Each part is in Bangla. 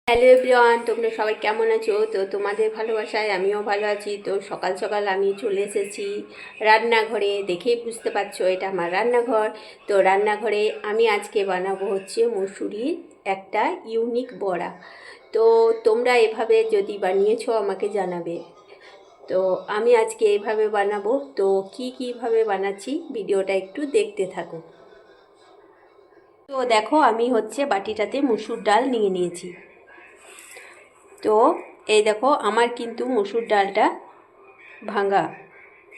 হ্যালো এভরিওয়ান, তোমরা সবাই কেমন আছো? তো তোমাদের ভালোবাসায় আমিও ভালো আছি। তো সকাল সকাল আমি চলে এসেছি রান্নাঘরে। দেখেই বুঝতে পারছো এটা আমার রান্নাঘর। তো রান্নাঘরে আমি আজকে বানাবো হচ্ছে মুসুরির একটা ইউনিক বড়া। তো তোমরা এভাবে যদি বানিয়েছো আমাকে জানাবে। তো আমি আজকে এইভাবে বানাবো। তো কীভাবে বানাচ্ছি ভিডিওটা একটু দেখতে থাকো। তো দেখো, আমি হচ্ছে বাটিটাতে মুসুর ডাল নিয়ে নিয়েছি। তো এই দেখো, আমার কিন্তু মুসুর ডালটা ভাঙা,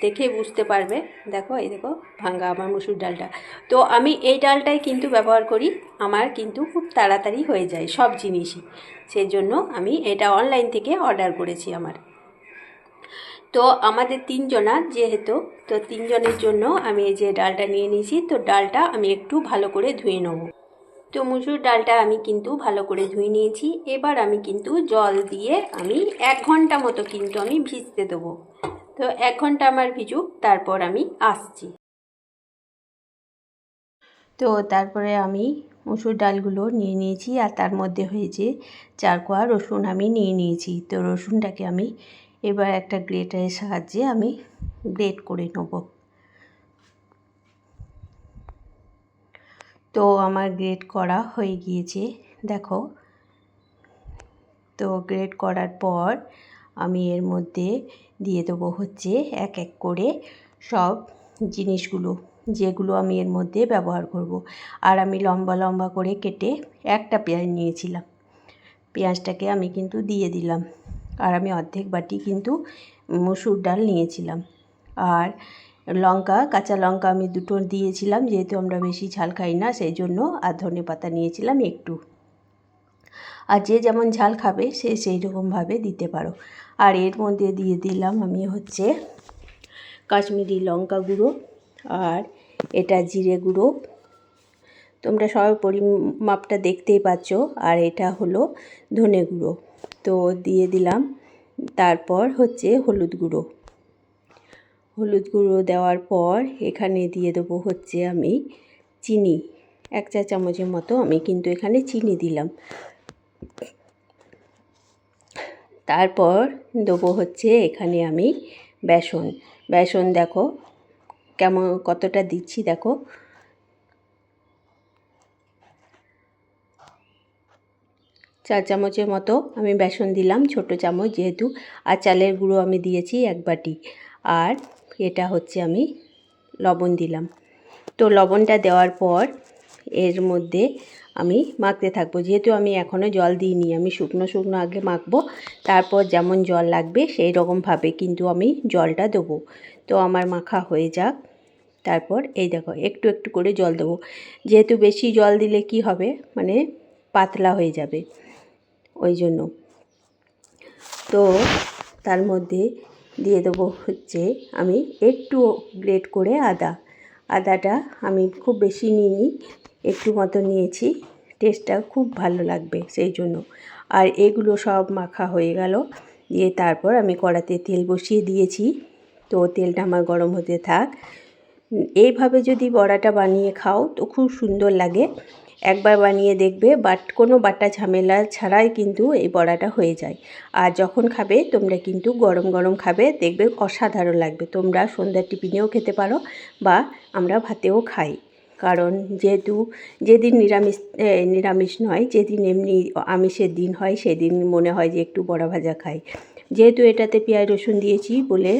দেখে বুঝতে পারবে। দেখো, এই দেখো ভাঙা আমার মুসুর ডালটা। তো আমি এই ডালটাই কিন্তু ব্যবহার করি, আমার কিন্তু খুব তাড়াতাড়ি হয়ে যায় সব জিনিসই। সেই জন্য আমি এটা অনলাইন থেকে অর্ডার করেছি আমার। তো আমাদের তিনজনা যেহেতু, তো তিনজনের জন্য আমি এই যে ডালটা নিয়ে নিয়েছি। তো ডালটা আমি একটু ভালো করে ধুয়ে নেব। তো মুসুর ডালটা আমি কিন্তু ভালো করে ধুয়ে নিয়েছি। এবার আমি কিন্তু জল দিয়ে আমি 1 ঘন্টা মতো কিন্তু আমি ভিজতে দেবো। তো 1 ঘন্টা আমার ভিজুক, তারপর আমি আসছি। তো তারপরে আমি মুসুর ডালগুলো নিয়ে নিয়েছি, আর তার মধ্যে হয়েছে 4 কোয়া রসুন আমি নিয়ে নিয়েছি। তো রসুনটাকে আমি এবার একটা গ্রেটারের সাহায্যে আমি গ্রেট করে নেব। তো আমার গ্রেট করা হয়ে গিয়েছে, দেখো। তো গ্রেট করার পর আমি এর মধ্যে দিয়ে দেবো হচ্ছে এক এক করে সব জিনিসগুলো, যেগুলো আমি এর মধ্যে ব্যবহার করব। আর আমি লম্বা লম্বা করে কেটে একটা পেঁয়াজ নিয়েছিলাম, পেঁয়াজটাকে আমি কিন্তু দিয়ে দিলাম। আর আমি অর্ধেক বাটি কিন্তু মসুর ডাল নিয়েছিলাম। আর লঙ্কা, কাঁচা লঙ্কা আমি 2টো দিয়েছিলাম, যেহেতু আমরা বেশি ঝাল খাই না সেই জন্য। আর ধনেপাতা নিয়েছিলাম একটু। আর যে যেমন ঝাল খাবে সে সেই রকমভাবে দিতে পারো। আর এর মধ্যে দিয়ে দিলাম আমি হচ্ছে কাশ্মীরি লঙ্কা গুঁড়ো, আর এটা জিরে গুঁড়ো। তোমরা সবাই পরিমাপটা দেখতেই পাচ্ছ। আর এটা হলো ধনে গুঁড়ো। তো দিয়ে দিলাম। তারপর হচ্ছে হলুদ গুঁড়ো। হলুদ গুঁড়ো দেওয়ার পর এখানে দিয়ে দেবো হচ্ছে আমি চিনি, 1 চা চামচের মতো আমি কিন্তু এখানে চিনি দিলাম। তারপর দেবো হচ্ছে এখানে আমি বেসন দেখো কেমন, কতটা দিচ্ছি দেখো। চার চামচের মতো আমি বেসন দিলাম, ছোট চামচ যেহেতু। আর চালের গুঁড়ো আমি দিয়েছি 1 বাটি। আর এটা হচ্ছে আমি লবণ দিলাম। তো লবণটা দেওয়ার পর এর মধ্যে আমি মাখতে থাকবো। যেহেতু আমি এখনও জল দিইনি, আমি শুকনো শুকনো আগে মাখবো, তারপর যেমন জল লাগবে সেই রকমভাবে কিন্তু আমি জলটা দেবো। তো আমার মাখা হয়ে যাক। তারপর এই দেখো একটু একটু করে জল দেবো, যেহেতু বেশি জল দিলে কি হবে, মানে পাতলা হয়ে যাবে, ওই জন্য। তো তার মধ্যে দিয়ে দেবো হচ্ছে আমি একটু গ্রেট করে আদাটা আমি খুব বেশি নিইনি, একটু মতো নিয়েছি, টেস্টটা খুব ভালো লাগবে সেই জন্য। আর এগুলো সব মাখা হয়ে গেল, দিয়ে তারপর আমি কড়াতে তেল বসিয়ে দিয়েছি। তো তেলটা আমার গরম হতে থাক। এইভাবে যদি বড়াটা বানিয়ে খাও তো খুব সুন্দর লাগে। একবার বানিয়ে দেখবে, কোনো বাটা ঝামেলা ছাড়াই কিন্তু এই বড়াটা হয়ে যায়। আর যখন খাবে তোমরা কিন্তু গরম গরম খাবে, দেখবে অসাধারণ লাগবে। তোমরা সন্ধ্যার টিফিনেও খেতে পারো, বা আমরা ভাতেও খাই। কারণ যেহেতু যেদিন নিরামিষ নয়, যেদিন এমনি আমিষের দিন হয় সেদিন মনে হয় যে একটু বড়া ভাজা খাই। যেহেতু এটাতে পেঁয়াজ রসুন দিয়েছি বলে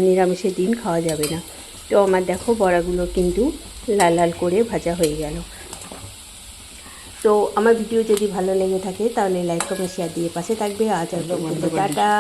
নিরামিষের দিন খাওয়া যাবে না। তো আমার দেখো বড়াগুলো কিন্তু লাল লাল করে ভাজা হয়ে গেল। তো আমার ভিডিও যদি ভালো লেগে থাকে তাহলে লাইক কমেন্ট শেয়ার দিয়ে পাশে থাকবে। আজ আর টাটা।